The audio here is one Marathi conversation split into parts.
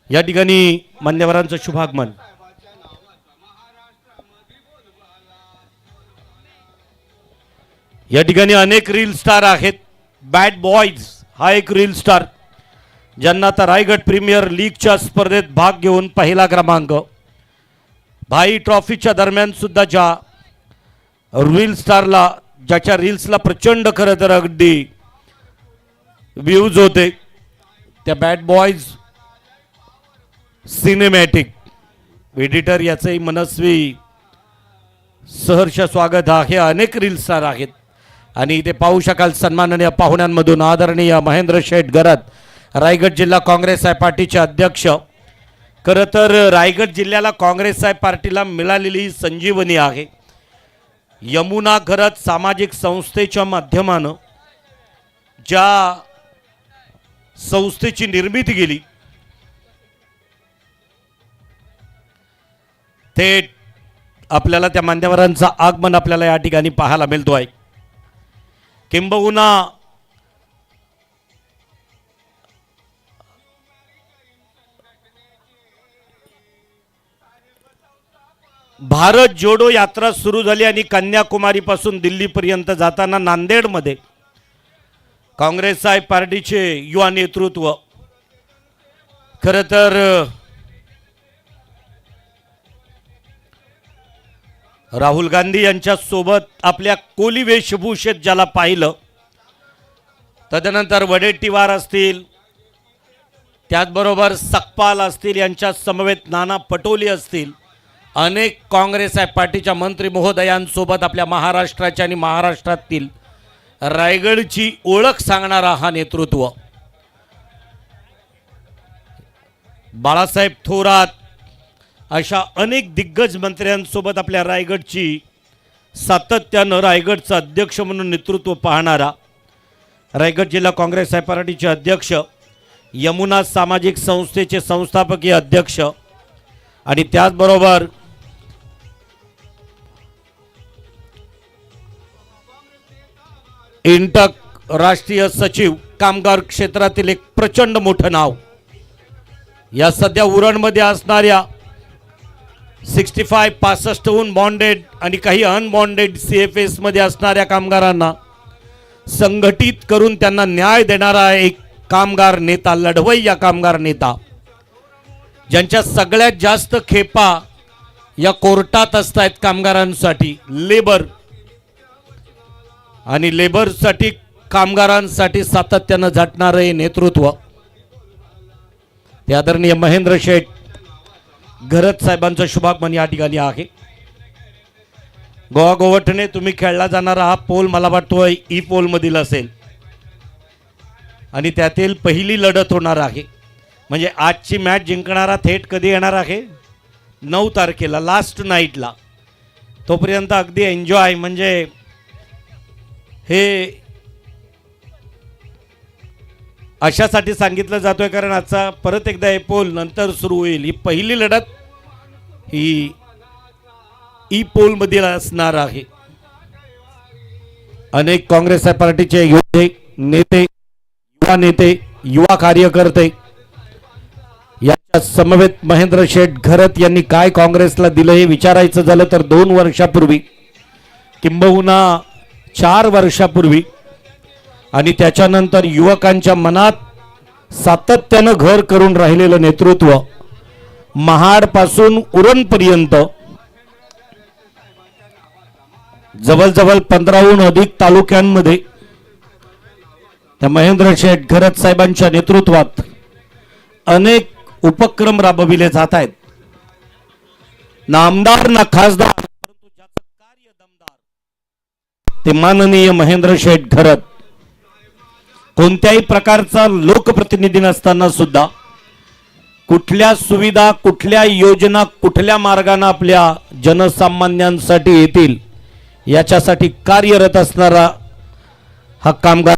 या ठिकाणी मान्यवरांचं शुभागमन. या ठिकाणी अनेक रील स्टार आहेत. बॅड बॉयज हा एक रील स्टार, ज्यांना आता रायगड प्रीमियर लीगच्या स्पर्धेत भाग घेऊन पहिला क्रमांक. भाई ट्रॉफीच्या दरम्यान सुद्धा ज्या रील स्टारला, ज्याच्या रील्सला प्रचंड खरं तर अगदी व्ह्यूज होते, त्या बॅड बॉयज सिनेमॅटिक एडिटर याचंही मनस्वी सहर्ष स्वागत आहे. अनेक रील स्टार आहेत आणि इथे पाहू शकाल सन्माननीय पाहुण्यांमधून आदरणीय महेंद्र शेठ घरत, रायगड जिल्हा काँग्रेस साहेब पार्टीचे अध्यक्ष. खरं तर रायगड जिल्ह्याला काँग्रेस साहेब पार्टीला मिळालेली संजीवनी आहे. यमुना घरत सामाजिक संस्थेच्या माध्यमानं ज्या संस्थेची निर्मिती केली, थेट आपल्याला त्या मान्यवरांचं आगमन आपल्याला या ठिकाणी पाहायला मिळतो आहे. किंबहुना भारत जोडो यात्रा सुरू झाली आणि कन्याकुमारीपासून दिल्लीपर्यंत जाताना नांदेडमध्ये काँग्रेस साहेब पार्टीचे युवा नेतृत्व, खरं तर राहुल गांधी यांच्या सोबत आपल्या कोली वेशभूषेत ज्याला पाहिलं, तदनंतर वडेट्टीवार असतील, त्याचबरोबर सकपाल असतील, यांच्या समवेत नाना पटोले असतील, अनेक काँग्रेस साहेब पार्टीच्या मंत्री महोदयांसोबत आपल्या महाराष्ट्राच्या आणि महाराष्ट्रातील रायगडची ओळख सांगणारा हा नेतृत्व. बाळासाहेब थोरात अशा अनेक दिग्गज मंत्र्यांसोबत आपल्या रायगडची सातत्यानं रायगडचं अध्यक्ष म्हणून नेतृत्व पाहणारा रायगड जिल्हा काँग्रेस साहेब पार्टीचे अध्यक्ष, यमुना सामाजिक संस्थेचे संस्थापकीय अध्यक्ष आणि त्याचबरोबर इंटक राष्ट्रीय सचिव, कामगार क्षेत्रातील एक प्रचंड मोठं नाव. या सध्या उरणमध्ये असणाऱ्या 65 बॉन्डेड आणि काही अनबॉन्डेड CFS मध्ये असणाऱ्या कामगारांना संघटित करून त्यांना न्याय देणारा एक कामगार नेता, लढवय्या कामगार नेता, ज्यांच्या सगळ्यात जास्त खेपा या कोर्टात असतात कामगारांसाठी, लेबर आणि लेबरसाठी, कामगारांसाठी सातत्यानं झटणारं हे नेतृत्व. ते आदरणीय महेंद्र शेठ घरत साहेबांचं शुभागमन या ठिकाणी आहे. गोवा गोवठणे तुम्ही खेळला जाणारा हा पोल मला वाटतोय ई पोल मधील असेल आणि त्यातील पहिली लढत होणार आहे. म्हणजे आजची मॅच जिंकणारा थेट कधी येणार आहे? 9 तारखेला, लास्ट नाईटला. तोपर्यंत अगदी एन्जॉय. म्हणजे हे अशासाठी सांगितलं जातोय कारण आजचा परत एकदा हे पोल नंतर सुरू होईल. ही पहिली लढत ही ई पोल मधील असणार आहे. अनेक काँग्रेस पार्टीचे योद्धे, नेते, युवा नेते, युवा कार्यकर्ते याच्या समवेत महेंद्र शेठ घरत यांनी काय काँग्रेसला दिलं हे विचारायचं झालं तर 2 वर्षापूर्वी, किंबहुना 4 वर्षापूर्वी आणि त्याच्यानंतर युवकांच्या मनात सातत्यानं घर करून राहिलेलं नेतृत्व, महाडपासून उरणपर्यंत जवळजवळ 15हून अधिक तालुक्यांमध्ये त्या महेंद्र शेठ घरत साहेबांच्या नेतृत्वात अनेक उपक्रम राबविले जात आहेत. ना आमदार ना खासदार, परंतु ज्याचं कार्य दमदार ते माननीय महेंद्र शेठ घरत. कोणत्याही प्रकारचा लोकप्रतिनिधी नसताना सुद्धा कुठल्या सुविधा, कुठल्या योजना, कुठल्या मार्गाने आपल्या जनसामान्यांसाठी येतील याच्यासाठी कार्यरत असणारा हा कामगार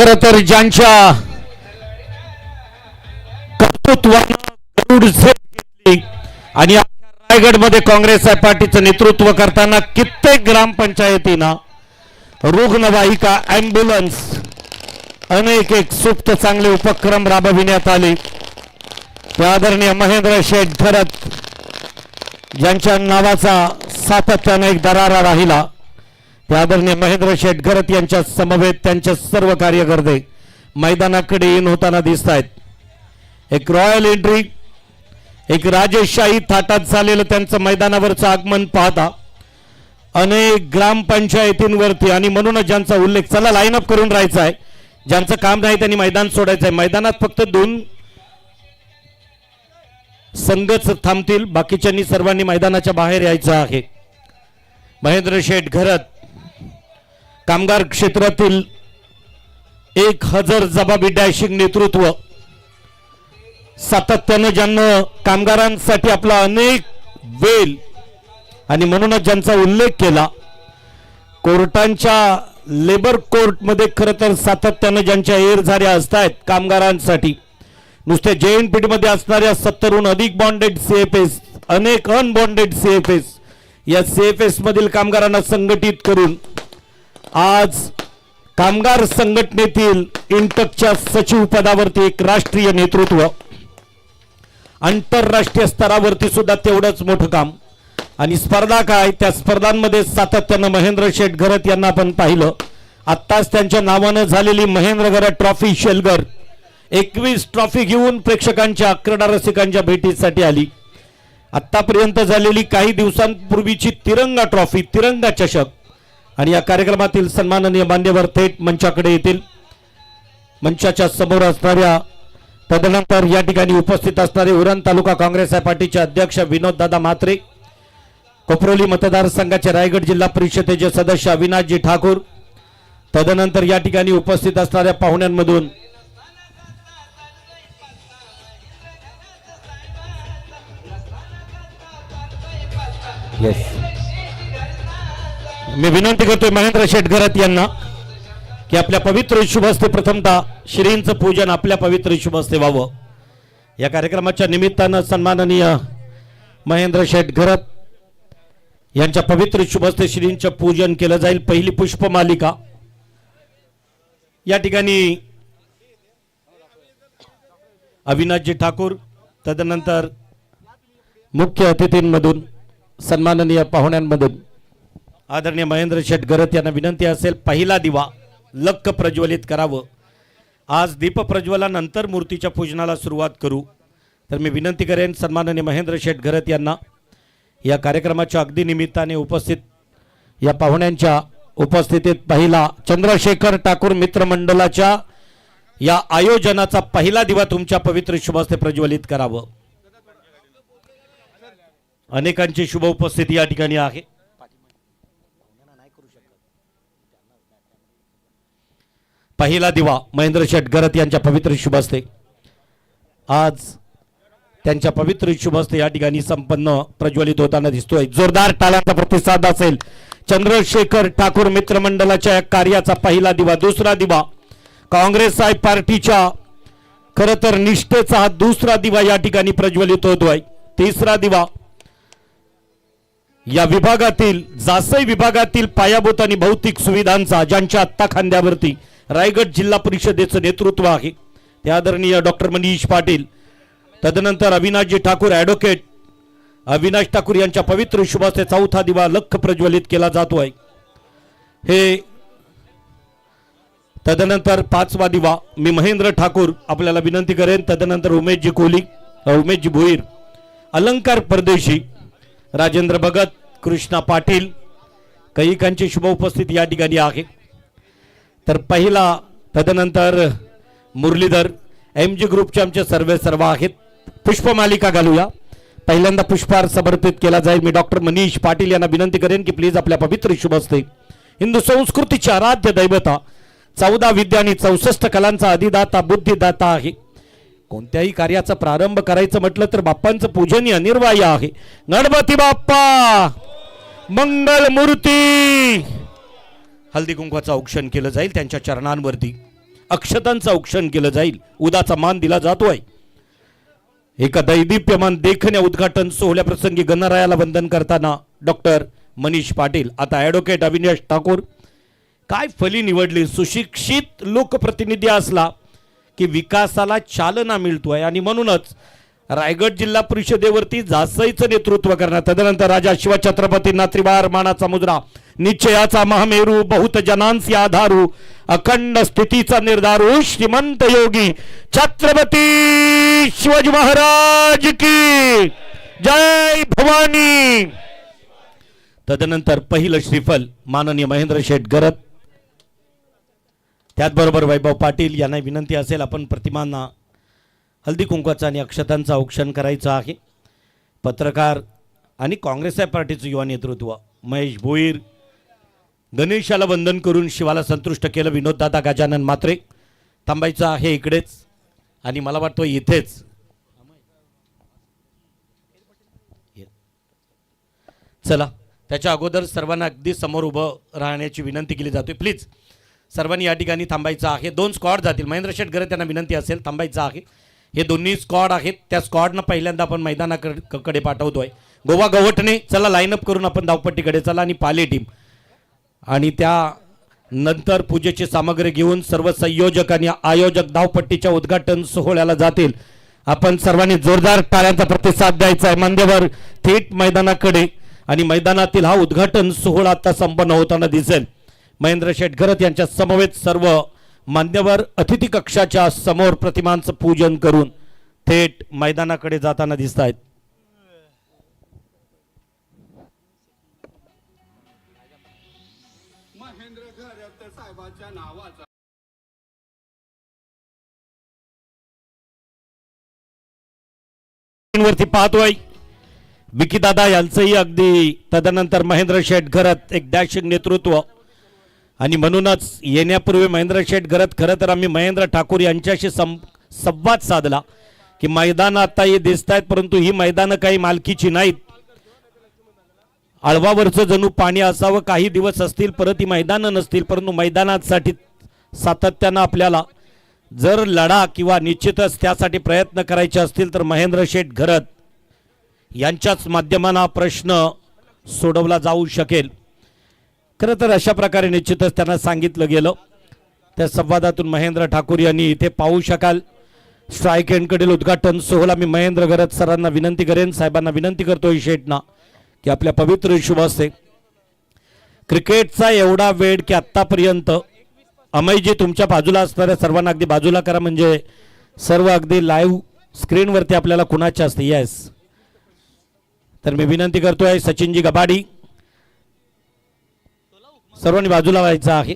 खर तर ज्यांच्या कर्तृत्वानं गरुड झेप घेतली आणि रायगड मध्ये काँग्रेस पार्टीचं नेतृत्व करताना कित्येक ग्रामपंचायतींना रुग्णवाहिका ॲम्ब्युलन्स अनेक एक सुप्त चांगले उपक्रम राबविण्यात आले. त्या आदरणीय महेंद्र शेठ घरत ज्यांच्या नावाचा सातत्याने एक दरारा राहिला, त्या आदरणीय महेंद्र शेठ घरत यांच्या समवेत त्यांचे सर्व कार्यकर्ते मैदानाकडे येऊन होताना दिसत आहेत. एक रॉयल एंट्री, एक राजेशाही थाटात झालेलं त्यांचं मैदानावरचं आगमन पाहता अनेक ग्रामपंचायतींवरती आणि म्हणूनच ज्यांचा उल्लेख, चला लाईनअप करून राहायचा आहे, ज्यांचं काम नाही त्यांनी मैदान सोडायचं आहे. मैदानात फक्त 2 संघच थांबतील, बाकीच्यांनी सर्वांनी मैदानाच्या बाहेर यायचं आहे. महेंद्र शेठ घरत कामगार क्षेत्रातील एक हजर जबाबी डॅशिंग नेतृत्व, सातत्याने ज्यांना कामगारांसाठी आपला अनेक वेळ आणि म्हणूनच ज्यांचा उल्लेख केला, कोर्टांच्या लेबर कोर्टमध्ये खरं तर सातत्याने ज्यांच्या एरझाऱ्या असतात कामगारांसाठी, नुसते JNPT मध्ये असणाऱ्या 70हून अधिक बॉन्डेड CFS, अनेक अनबॉन्डेड CFS, या CFS मधील कामगारांना संघटित करून आज कामगार संघटनेतील इंटकच्या सचिव पदावरती एक राष्ट्रीय नेतृत्व, आंतरराष्ट्रीय स्तरावरती सुद्धा तेवढंच मोठं काम. आणि स्पर्धा काय, त्या स्पर्धांमध्ये सातत्यानं महेंद्र शेठ घरत यांना आपण पाहिलं. आत्ताच त्यांच्या नावानं झालेली महेंद्र घरत ट्रॉफी शेलगर 21 ट्रॉफी घेऊन प्रेक्षकांच्या, क्रीडा रसिकांच्या भेटीसाठी आली. आत्तापर्यंत झालेली काही दिवसांपूर्वीची तिरंगा ट्रॉफी, तिरंगा चषक आणि या कार्यक्रमातील सन्माननीय मान्यवर थेट मंचाकडे येतील. मंचाच्या समोर असणाऱ्या, तदनंतर या ठिकाणी उपस्थित असणारे उरण तालुका काँग्रेस पार्टीचे अध्यक्ष विनोददादा म्हात्रे, कोपरोली मतदारसंघाचे रायगड जिल्हा परिषदेचे सदस्य अविनाशजी ठाकूर, तदनंतर या ठिकाणी उपस्थित असणाऱ्या पाहुण्यांमधून मी विनंती करतोय महेंद्र शेठ घरत यांना की आपल्या पवित्र शुभ हस्ते प्रथमतः श्रींचं पूजन आपल्या पवित्र शुभ हस्ते व्हावं. या कार्यक्रमाच्या निमित्तानं सन्माननीय महेंद्र शेठ घरत यांच्या पवित्र शुभ हस्ते श्रींचं पूजन केलं जाईल. पहिली पुष्पमालिका या ठिकाणी अविनाशजी ठाकूर, तदनंतर मुख्य अतिथींमधून, सन्माननीय पाहुण्यांमधून आदरणीय महेंद्र शेठ घरत यांना विनंती असेल, पहिला दिवा लक्क प्रज्वलित करावं. आज दीप प्रज्वलानंतर मूर्तीच्या पूजनाला सुरुवात करू. तर मी विनंती करेन सन्माननीय महेंद्र शेठ घरत यांना या कार्यक्रमाच्या अगदी निमित्ताने उपस्थित या पाहुण्यांच्या उपस्थितीत पहिला चंद्रशेखर ठाकूर मित्रमंडळाच्या या आयोजनाचा पहिला दिवा तुमच्या पवित्र शुभ हस्ते प्रज्वलित करावं. अनेकांची शुभ उपस्थिती या ठिकाणी आहे. पहिला दिवा महेंद्र शेठ घरत यांच्या पवित्र शुभ हस्ते आज त्यांच्या पवित्र शुभ हस्ते या ठिकाणी संपन्न प्रज्वलित होताना दिसतोय. जोरदार टाळ्यांचा प्रतिसाद असेल. चंद्रशेखर ठाकूर मित्रमंडळाच्या या कार्याचा पहिला दिवा. दुसरा दिवा काँग्रेस पार्टीच्या खरं तर निष्ठेचा हा दुसरा दिवा या ठिकाणी प्रज्वलित होतोय. तिसरा दिवा या विभागातील, जासई विभागातील पायाभूत आणि भौतिक सुविधांचा, ज्यांच्या आत्ता खांद्यावरती रायगड जिल्हा परिषदेचं नेतृत्व आहे, ते आदरणीय डॉक्टर मनीष पाटील, तदनंतर अविनाशजी ठाकूर, ॲडव्होकेट अविनाश ठाकूर यांच्या पवित्र शुभ हस्ते चौथा दिवा लख प्रज्वलित केला जातोय. हे तदनंतर पाचवा दिवा मी महेंद्र ठाकूर आपल्याला विनंती करेन, तदनंतर उमेशजी कोहली, उमेशजी भोईर, अलंकार परदेशी, राजेंद्र भगत, कृष्णा पाटील, कैकांची शुभ उपस्थिती या ठिकाणी आहे. तर पहिला, तदनंतर मुरलीधर, MG ग्रुपचे आमचे सर्व आहेत. पुष्पमालिका घालूया. पहिल्यांदा पुष्पहार समर्पित केला जाईल. मी डॉक्टर मनीष पाटील यांना विनंती करेन की प्लीज आपल्या पवित्र शुभ हस्ते हिंदू संस्कृतीचे आराध्य दैवता, 14 विद्या आणि 64 कलांचा अधिदाता, बुद्धिदाता आहे. कोणत्याही कार्याचा प्रारंभ करायचं म्हटलं तर बाप्पांचं पूजन हे अनिवार्य आहे. गणपती बाप्पा मंगल मूर्ती. हळदी कुंकवाचं औक्षण केलं जाईल त्यांच्या चरणांवरती. अक्षतांचं औक्षण केलं जाईल. उदाचा मान दिला जातोय. एका दैदिप्यमान देखण्या उद्घाटन सोहळ्याप्रसंगी गणरायाला वंदन करताना डॉक्टर मनीष पाटील. आता ॲडव्होकेट अविनाश ठाकूर. काय फली निवडली. सुशिक्षित लोकप्रतिनिधी असला की विकासाला चालना मिळतोय आणि म्हणूनच रायगड जिल्हा परिषदेवरती जासईचं नेतृत्व करण्यात. तदनंतर राजा शिवछत्रपतींना त्रिवार मानाचा मुद्रा, निश्चयाचा महामेरू, बहुत जनांसी आधारू, अखंड स्थितीचा निर्धारू, श्रीमंत योगी छत्रपती शिवाजी महाराज की जय भवानी. तदनंतर पहिलं श्रीफल माननीय महेंद्र शेठ गरत. त्याचबरोबर वैभव पाटील यांना विनंती असेल आपण प्रतिमांना हल्दी कुंकवाचा आणि अक्षतांचा औक्षण करायचं आहे. पत्रकार आणि काँग्रेस पार्टीचं युवा नेतृत्व महेश भोईर गणेशाला वंदन करून शिवाला संतुष्ट केलं. विनोददादा गजानन मात्रे. थांबायचं आहे इकडेच आणि मला वाटतं इथेच. चला त्याच्या अगोदर सर्वांना अगदी समोर उभं राहण्याची विनंती केली जाते. प्लीज सर्वांनी या ठिकाणी थांबायचं आहे. 2 स्क्वॉड जातील. महेंद्र शेठ गरत यांना विनंती असेल थांबायचं आहे. हे दोन्ही स्क्वॉड आहेत. त्या स्क्वॉडनं पहिल्यांदा आपण मैदानाकडे पाठवतोय. गोवा गवटणे चला लाईनअप करून आपण धावपट्टीकडे चला आणि पाले टीम आणि त्या नंतर पूजेची सामग्री घेऊन सर्व संयोजक आणि आयोजक धावपट्टीच्या उद्घाटन सोहळ्याला जातील. आपण सर्वांनी जोरदार टाळ्यांचा प्रतिसाद द्यायचा आहे. मान्यवर थेट मैदानाकडे आणि मैदानातील हा उद्घाटन सोहळा आता संपन्न होताना दिसेल. महेंद्र शेठ गरत यांच्या समवेत सर्व मान्यवर अतिथी कक्षाच्या समोर प्रतिमांचं पूजन करून थेट मैदानाकडे जाताना दिसत आहेत. वरती पाहतोय विकी दादा यांचंही अगदी. तदनंतर महेंद्र शेठ गरत एक डॅशिंग नेतृत्व आणि म्हणूनच येण्यापूर्वी महेंद्र शेठ गरत खरं तर आम्ही महेंद्र ठाकूर यांच्याशी संवाद साधला की मैदान आताही दिसत आहेत परंतु ही मैदानं काही मालकीची नाहीत. आळवावरचं जणू पाणी असावं. काही दिवस असतील परत ही मैदानं नसतील परंतु मैदानासाठी सातत्यानं आपल्याला जर लढा किंवा निश्चितच त्यासाठी प्रयत्न करायचे असतील तर महेंद्र शेठ गरत यांच्याच माध्यमानं प्रश्न सोडवला जाऊ शकेल. खरं तर अशा प्रकारे निश्चितच त्यांना सांगितलं गेलं. त्या संवादातून महेंद्र ठाकूर यांनी इथे पाहू शकाल स्ट्राईक एंडकडील उद्घाटन सोहळा. मी महेंद्र गरत सरांना विनंती करेन, साहेबांना विनंती करतोय शेठना की आपल्या पवित्र शुभ हस्ते क्रिकेटचा एवढा वेळ की आत्तापर्यंत अमयजी तुमच्या बाजूला असणाऱ्या सर्वांना अगदी बाजूला करा म्हणजे सर्व अगदी लाईव्ह स्क्रीनवरती आपल्याला कुणाचे असते. येस तर मी विनंती करतोय सचिनजी गबाडी सर्वांनी बाजूला व्हायचं आहे.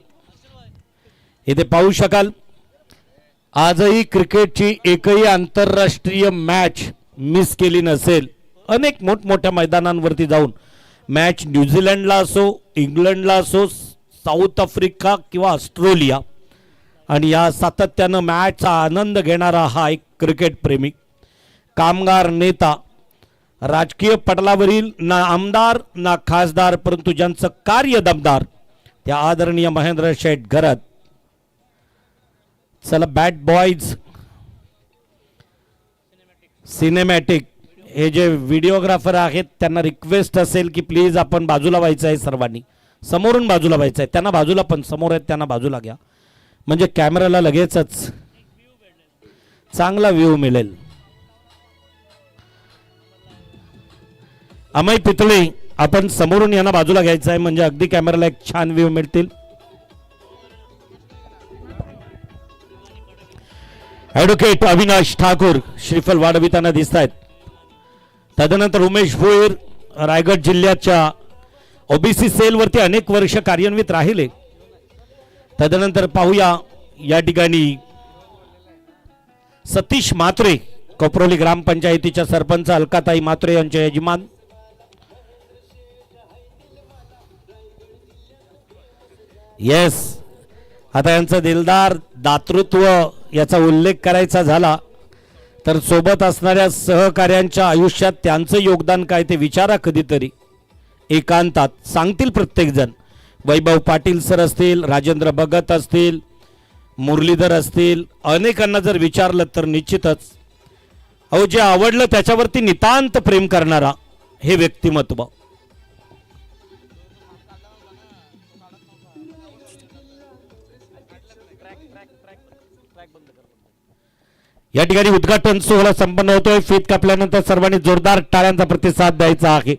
इथे पाहू शकाल आजही क्रिकेटची एकही आंतरराष्ट्रीय मॅच मिस केली नसेल. अनेक मोठमोठ्या मैदानांवरती जाऊन मॅच न्यूझीलंडला असो, इंग्लंडला असो, साऊथ आफ्रिका किंवा ऑस्ट्रेलिया आणि या सातत्यानं मॅचचा आनंद घेणारा हा एक क्रिकेट प्रेमी कामगार नेता, राजकीय पटलावरील ना आमदार ना खासदार परंतु ज्यांचं कार्य दमदार त्या आदरणीय महेंद्र शेठ गरत. चला बॅट बॉयज सिनेमॅटिक हे जे व्हिडिओग्राफर आहेत त्यांना रिक्वेस्ट असेल की प्लीज आपण बाजूला व्हायचं आहे. सर्वांनी समोरून बाजूला व्हायचं आहे. त्यांना बाजूला पण समोर आहेत त्यांना बाजूला घ्या म्हणजे कॅमेराला लगेचच चांगला व्ह्यू मिळेल. अमय पितळे आपण समोरून यांना बाजूला घ्यायचं आहे म्हणजे अगदी कॅमेराला एक छान व्ह्यू मिळतील. ॲडव्होकेट अविनाश ठाकूर श्रीफल वाढविताना दिसत आहेत. तदनंतर उमेश भोईर रायगड जिल्ह्याच्या ओबीसी सेलवरती अनेक वर्ष कार्यान्वित राहिले. तदनंतर पाहूया या ठिकाणी सतीश मात्रे कोपरोली ग्रामपंचायतीच्या सरपंच अलकाताई मात्रे यांचे यजमान. येस आता यांचं दिलदार दातृत्व याचा उल्लेख करायचा झाला तर सोबत असणाऱ्या सहकार्यांच्या आयुष्यात त्यांचं योगदान काय ते विचारा कधीतरी. एकांतात सांगतील प्रत्येकजण. वैभव पाटील सर असतील, राजेंद्र भगत असतील, मुरलीधर असतील, अनेकांना जर विचारलं तर निश्चितच अहो जे आवडलं त्याच्यावरती नितांत प्रेम करणारा हे व्यक्तिमत्व. या ठिकाणी उद्घाटन सोहळा संपन्न होतोय. फीत कापल्यानंतर सर्वांनी जोरदार टाळ्यांचा प्रतिसाद द्यायचा आहे.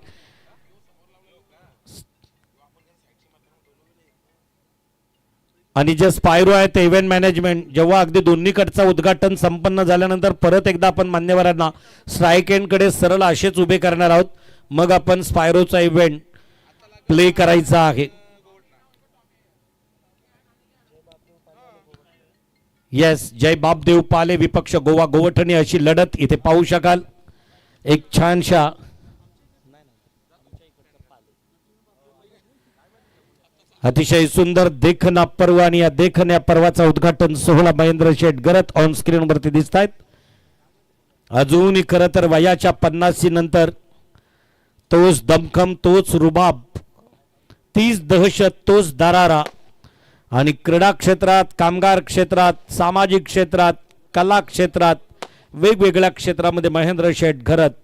आणि जे स्पायरो आहे ते इव्हेंट मॅनेजमेंट जेव्हा अगदी दोन्हीकडचा उद्घाटन संपन्न झाल्यानंतर परत एकदा आपण मान्यवरांना स्ट्राईक एंडकडे सरळ असेच उभे करणार आहोत. मग आपण स्पायरोचा इव्हेंट प्ले करायचा आहे. येस, जय बापदेव पाले विपक्ष गोवा गोवठणे अशी लढत इथे पाहू शकाल. एक छानशा अतिशय सुंदर देखना पर्व आणि या देखण्या पर्वाचा उद्घाटन सोहळा महेंद्र शेठ गरत ऑन स्क्रीन वरती दिसत आहेत. अजूनही खरं तर वयाच्या 50 नंतर तोच दमखम, तोच रुबाब, तीच दहशत, तोच दरारा आणि क्रीडा क्षेत्रात, कामगार क्षेत्रात, सामाजिक क्षेत्रात, कला क्षेत्रात, वेगवेगळ्या क्षेत्रामध्ये महेंद्र शेठ घरत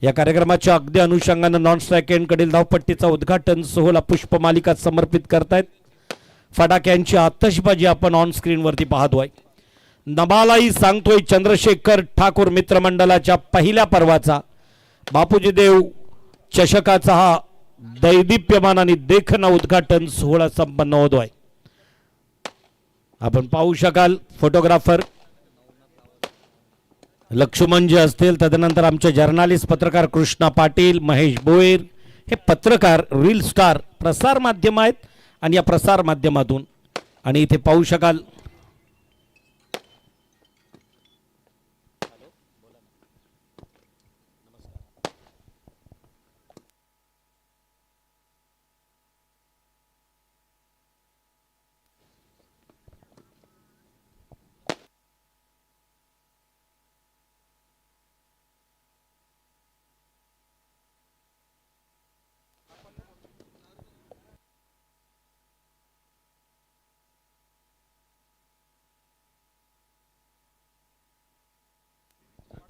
या कार्यक्रमाच्या अगदी अनुषंगानं नॉन स्ट्राईक एंडकडील धावपट्टीचा उद्घाटन सोहळा पुष्पमालिका समर्पित करतायत. फटाक्यांची आतषबाजी आपण ऑन स्क्रीन वरती पाहतोय. नभालाही सांगतोय चंद्रशेखर ठाकूर मित्रमंडळाच्या पहिल्या पर्वाचा बापूजी देव चषकाचा हा दैदिप्यमान आणि देखना उद्घाटन सोहळा संपन्न होतोय. आपण पाहू शकाल फोटोग्राफर लक्ष्मण जे असतील, तदनंतर आमचे जर्नालिस्ट पत्रकार कृष्णा पाटील, महेश बोईर हे पत्रकार, रील स्टार प्रसार माध्यम आहेत. आणि या प्रसार माध्यमातून आणि इथे पाहू शकाल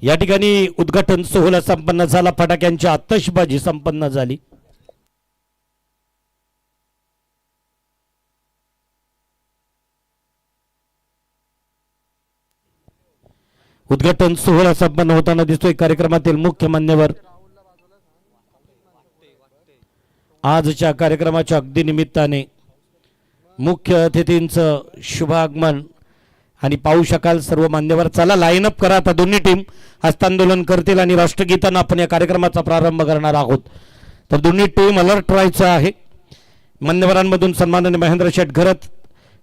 या ठिकाणी उद्घाटन सोहळा संपन्न झाला. फटाक्यांची आतषबाजी संपन्न झाली. उद्घाटन सोहळा संपन्न होताना दिसतोय. कार्यक्रमातील मुख्य मान्यवर आजच्या कार्यक्रमाच्या अगदी निमित्ताने मुख्य अतिथींचं शुभागमन आणि पाहू शकाल सर्व मान्यवर. चला लाईन अप करा. आता दोन्ही टीम हस्तांदोलन करतील आणि राष्ट्रगीतानं आपण या कार्यक्रमाचा प्रारंभ करणार आहोत. तर दोन्ही टीम अलर्ट राहायचं आहे. मान्यवरांमधून सन्माननीय महेंद्र शेठ घरत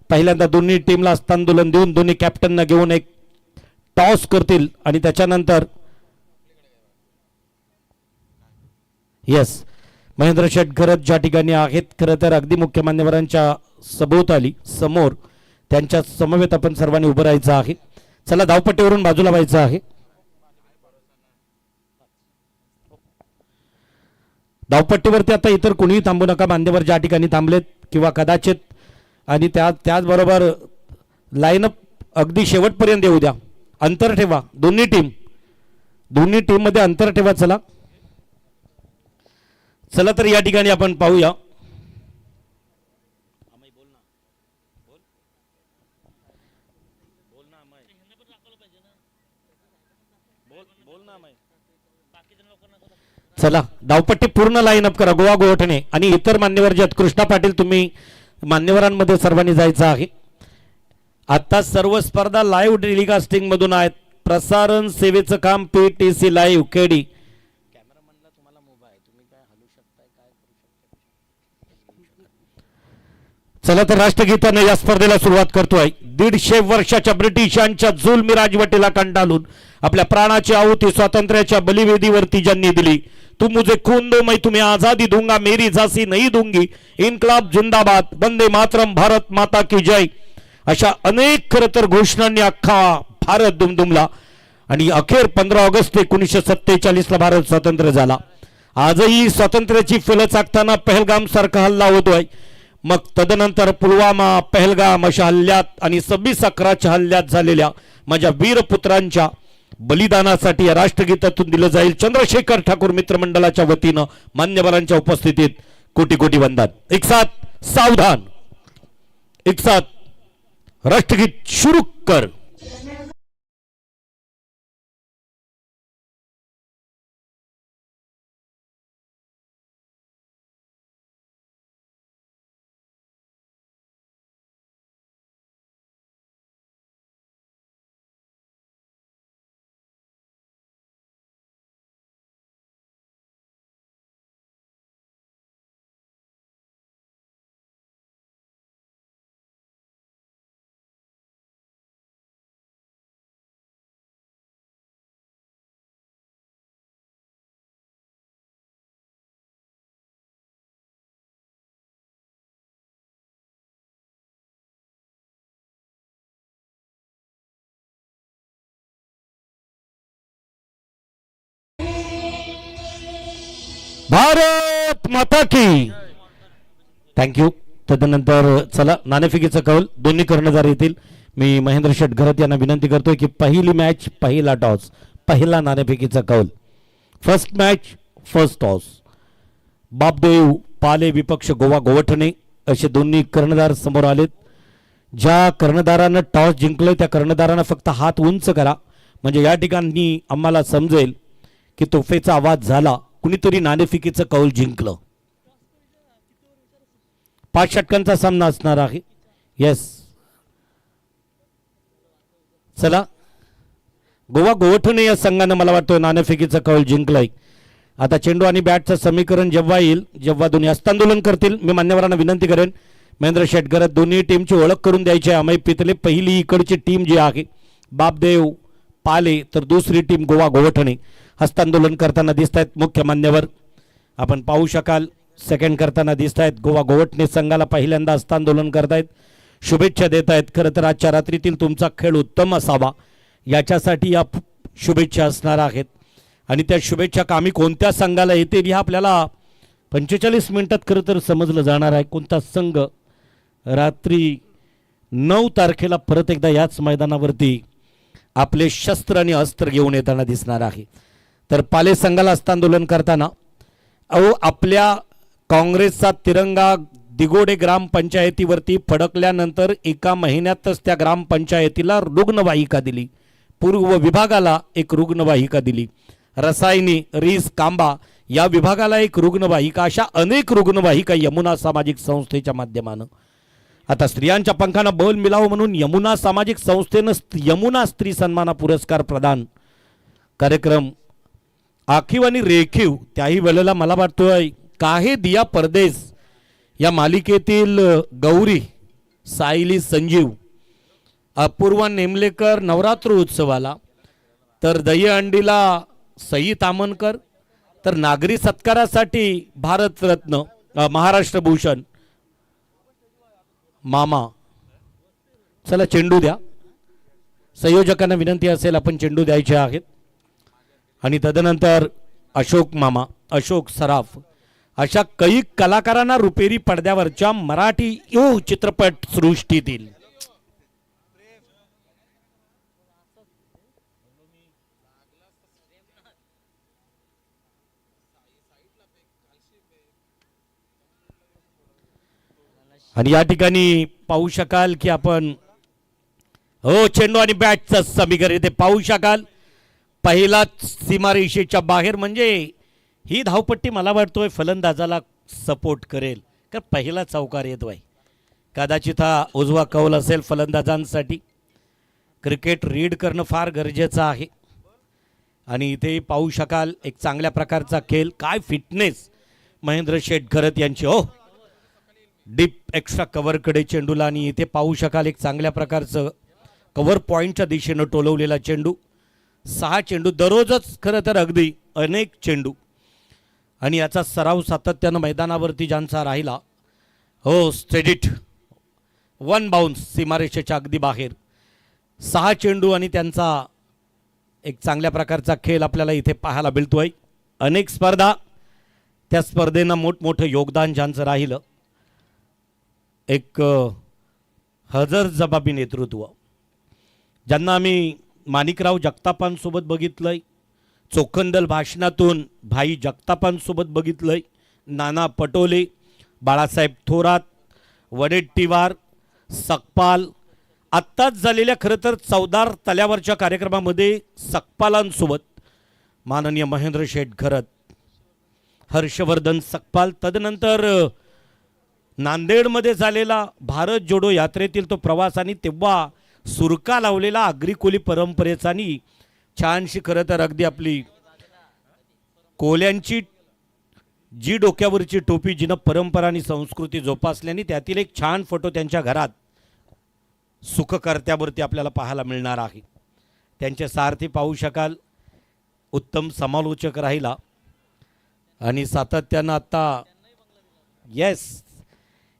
पहिल्यांदा दोन्ही टीमला हस्तांदोलन देऊन दोन्ही कॅप्टनना घेऊन एक टॉस करतील आणि त्याच्यानंतर येस महेंद्र शेठ घरत ज्या ठिकाणी आहेत खरं तर अगदी मुख्य मान्यवरांच्या सभोवताली समोर त्यांच्या समवेत आपण सर्वांनी उभं राहायचं आहे. चला धावपट्टीवरून बाजूला व्हायचं आहे. धावपट्टीवरती आता इतर कोणीही थांबू नका. मान्यवर ज्या ठिकाणी थांबलेत किंवा कदाचित आणि त्याचबरोबर लाईनअप अगदी शेवटपर्यंत येऊ द्या. अंतर ठेवा. दोन्ही टीम मध्ये अंतर ठेवा. चला तर या ठिकाणी आपण पाहूया. चला धावपट्टी पूर्ण लाईन अप करा. गोवा गोवठणे आणि इतर मान्यवर जे आहेत कृष्णा पाटील तुम्ही मान्यवरांमध्ये सर्वांनी जायचं आहे. आता सर्व स्पर्धा लाईव्ह टेलिकास्टिंग मधून आहेत. प्रसारण सेवेचं काम पीटीसी लाईव्ह केडी. चला तर राष्ट्रगीताने या स्पर्धेला सुरुवात करतोय. 150 वर्षाच्या ब्रिटिशांच्या जुलमी राजवटीला कंटाळून आपल्या प्राणाची आहुती स्वातंत्र्याच्या बलिवेदीवरती ज्यांनी दिली. तू मुझे खून दो मैं तुम्हें आजादी दूंगा, मेरी झांसी नहीं दूंगी, इन्कलाब जिंदाबाद, वंदे मातरम, भारत माता की जय अशा अनेक खरं तर घोषणांनी अख्खा भारत दुमदुमला आणि अखेर 15 ऑगस्ट 1947 ला भारत स्वतंत्र झाला. आजही स्वातंत्र्याची फुलं चाकताना पहलगाम सारखा हल्ला होतोय. मग तदनंतर पुलवामा, पहलगाम अशा हल्ल्यात आणि 26/11च्या हल्ल्यात झालेल्या माझ्या वीरपुत्रांच्या बलिदानासाठी या राष्ट्रगीतातून दिलं जाईल. चंद्रशेखर ठाकूर मित्रमंडळाच्या वतीनं मान्यवरांच्या उपस्थितीत कोटी कोटी वंदन. एक साथ सावधान, एक साथ राष्ट्रगीत शुरू कर. भारत माता की. थँक्यू. तदनंतर चला नाणेफेकीचा कौल दोन्ही कर्णधार येतील. मी महेंद्र शेठ घरत यांना विनंती करतोय की पहिली मॅच पहिला टॉस, पहिला नाणेफेकीचा कौल. First match first toss. Bapdev Pale विपक्ष गोवा गोवठणे असे दोन्ही कर्णधार समोर आलेत. ज्या कर्णधारानं टॉस जिंकलं त्या कर्णधारानं फक्त हात उंच करा, म्हणजे या ठिकाणी आम्हाला समजेल की तोफेचा आवाज झाला, कुणीतरी नाणेफेकीचं कौल जिंकलं. 5 षटकांचा सामना असणार आहे. येस, चला. गोवा गोवठणे या संघानं मला वाटतं नाणेफेकीचं कौल जिंकलंय. आता चेंडू आणि बॅटचं समीकरण जेव्हा येईल, जेव्हा दोन्ही हस्तांदोलन करतील, मी मान्यवरांना विनंती करेन महेंद्र शेटकर दोन्ही टीमची ओळख करून द्यायची आहे. अमय पितले पहिली इकडची टीम जी आहे बापदेव पाले, तर दुसरी टीम गोवा गोवठणे हस्तांदोलन करताना दिसत आहेत. मुख्य मान्यवर आपण पाहू शकाल सेकंड करताना दिसत आहेत. गोवा गोवठणे संघाला पहिल्यांदा हस्तांदोलन करतायत, शुभेच्छा देत आहेत. खरं तर आजच्या रात्रीतील तुमचा खेळ उत्तम असावा याच्यासाठी या शुभेच्छा असणार आहेत. आणि त्या शुभेच्छा कामी कोणत्या संघाला येतील हे आपल्याला 45 मिनिटात खरं तर समजलं जाणार आहे. कोणता संघ रात्री 9 तारखेला परत एकदा याच मैदानावरती आपले शस्त्र आणि अस्त्र घेऊन येताना दिसणार आहे. तर पाले संघाला हस्तांदोलन करताना आपल्या काँग्रेसचा तिरंगा दिगोडे ग्रामपंचायतीवरती फडकल्यानंतर एका महिन्यातच त्या ग्रामपंचायतीला रुग्णवाहिका दिली, पूर्व विभागाला एक रुग्णवाहिका दिली, रसायनी रीस कांबा या विभागाला एक रुग्णवाहिका, अशा अनेक रुग्णवाहिका यमुना सामाजिक संस्थेच्या माध्यमानं. आता स्त्रियांच्या पंखांना बळ मिळावं म्हणून यमुना सामाजिक संस्थेनं यमुना स्त्री सन्मान पुरस्कार प्रदान कार्यक्रम आखीव आणि रेखीव त्याही वेळेला मला वाटतोय काहे दिया परदेस या मालिकेतील गौरी सायली संजीव, अपूर्वा नेमलेकर नवरात्र उत्सवाला, तर दहीहंडीला सई तामणकर, तर नागरी सत्कारासाठी भारतरत्न महाराष्ट्र भूषण मामा. चला चेंडू द्या. संयोजकांना विनंती असेल आपण चेंडू द्यायचे आहेत. आणि तदनंतर अशोक मामा, अशोक सराफ अशा कैक कलाकारांना रुपेरी पडद्यावरच्या मराठी चित्रपट सृष्टीतील आणि या ठिकाणी पाहू शकाल की आपण चेंडू आणि बॅटचं समीकरण इथे पाहू शकाल. पहिला सीमारेषेच्या बाहेर, म्हणजे ही धावपट्टी मला वाटतोय फलंदाजाला सपोर्ट करेल, कारण पहिला चौकार येतोय. कदाचित हा उजवा कौल असेल फलंदाजांसाठी. क्रिकेट रीड करणं फार गरजेचं आहे. आणि इथे पाहू शकाल एक चांगल्या प्रकारचा खेळ, काय फिटनेस महेंद्र शेठ घरत यांची. डीप एक्स्ट्रा कव्हरकडे चेंडूला, आणि इथे पाहू शकाल एक चांगल्या प्रकारचं कव्हर पॉईंटच्या दिशेनं टोलवलेला चेंडू. 6 चेंडू दररोजच, खरं तर अगदी अनेक चेंडू, आणि याचा सराव सातत्यानं मैदानावरती ज्यांचा राहिला. स्टेडिट 1 बाउन्स सीमारेषेच्या अगदी बाहेर 6 चेंडू, आणि त्यांचा एक चांगल्या प्रकारचा खेळ आपल्याला इथे पाहायला मिळतोय. अनेक स्पर्धा, त्या स्पर्धेनं मोठमोठं योगदान ज्यांचं राहिलं. एक हजर जबाबी नेतृत्व, ज्यांना आम्ही माणिकराव जगतापांसोबत बघितलंय, चोखंदल भाषणातून भाई जगतापांसोबत बघितलंय, नाना पटोले, बाळासाहेब थोरात, वडेट्टीवार, सकपाल, आत्ताच झालेल्या खरं तर चौदार तल्यावरच्या कार्यक्रमामध्ये सकपालांसोबत माननीय महेंद्र शेठ घरत, हर्षवर्धन सकपाल, तदनंतर नांदेडमध्ये झालेला भारत जोडो यात्रेतील तो प्रवास आणि तेव्हा सुरका लावलेला आगरी कोली परंपरेचा आणि छानशी खरं तर अगदी आपली कोल्यांची जी डोक्यावरची टोपी, जिनं परंपरा आणि संस्कृती जोपासल्याने त्यातील एक छान फोटो त्यांच्या घरात सुखकर्त्यावरती आपल्याला पाहायला मिळणार आहे. त्यांचे सारथी पाहू शकाल, उत्तम समालोचक राहिला आणि सातत्यानं आता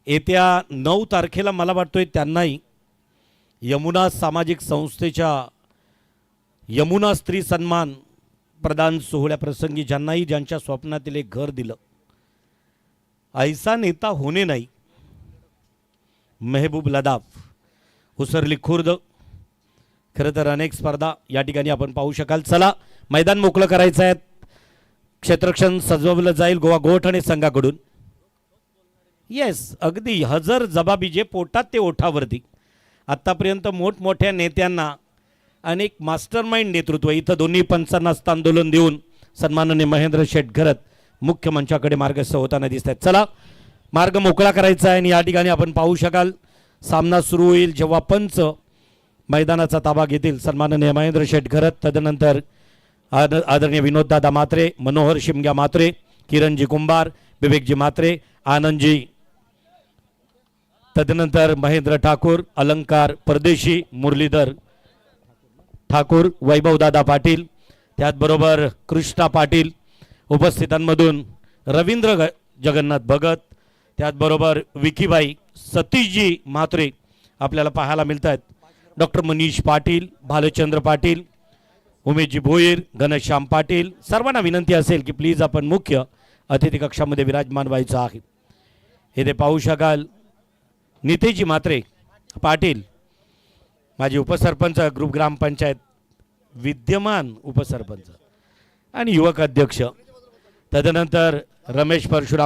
येत्या 9 तारखेला मला वाटतोय त्यांनाही यमुना सामाजिक संस्थेच्या यमुना स्त्री सन्मान प्रदान सोहळ्याप्रसंगी ज्यांनाही ज्यांच्या स्वप्नातील एक घर दिलं, ऐसा नेता होणे नाही, मेहबूब लदाफ, उसरली खुर्द, खरं तर अनेक स्पर्धा या ठिकाणी आपण पाहू शकाल. चला मैदान मोकळं करायचं आहे, क्षेत्ररक्षण सजवलं जाईल गोवा गोठणे संघाकडून. अगदी हजर जबाबी, जे पोटात ते ओठावरती. आत्तापर्यंत मोठमोठ्या नेत्यांना अनेक मास्टरमाइंड नेतृत्व, इथं दोन्ही पंचांना आंदोलन देऊन सन्माननीय महेंद्र शेठ घरत मुख्य मंचाकडे मार्गस्थ होताना दिसत आहेत. चला मार्ग मोकळा करायचा आहे आणि या ठिकाणी आपण पाहू शकाल सामना सुरू होईल जेव्हा पंच मैदानाचा ताबा घेतील. सन्माननीय महेंद्र शेठ घरत, तदनंतर आदरणीय विनोददादा मात्रे, मनोहर शिमग्या मात्रे, किरणजी कुंभार, विवेकजी मात्रे, आनंदजी, तदनंतर महेंद्र ठाकूर, अलंकार परदेशी, मुरलीधर ठाकूर, वैभवदादा पाटील, त्याचबरोबर कृष्णा पाटील, उपस्थितांमधून रवींद्र जगन्नाथ भगत, त्याचबरोबर विकीबाई, सतीशजी म्हात्रे आपल्याला पाहायला मिळत आहेत. डॉक्टर मनीष पाटील, भालचंद्र पाटील, उमेशजी भोईर, घनश्याम पाटील. सर्वांना विनंती असेल की प्लीज आपण मुख्य अतिथी कक्षामध्ये विराजमान व्हायचं आहे. हे ते पाहू शकाल नितेशजी म्हात्रे पाटील, माजी उपसरपंच, ग्रुप ग्रामपंचायत विद्यमान उपसरपंच आणि युवक अध्यक्ष, तदनंतर रमेश परशुराम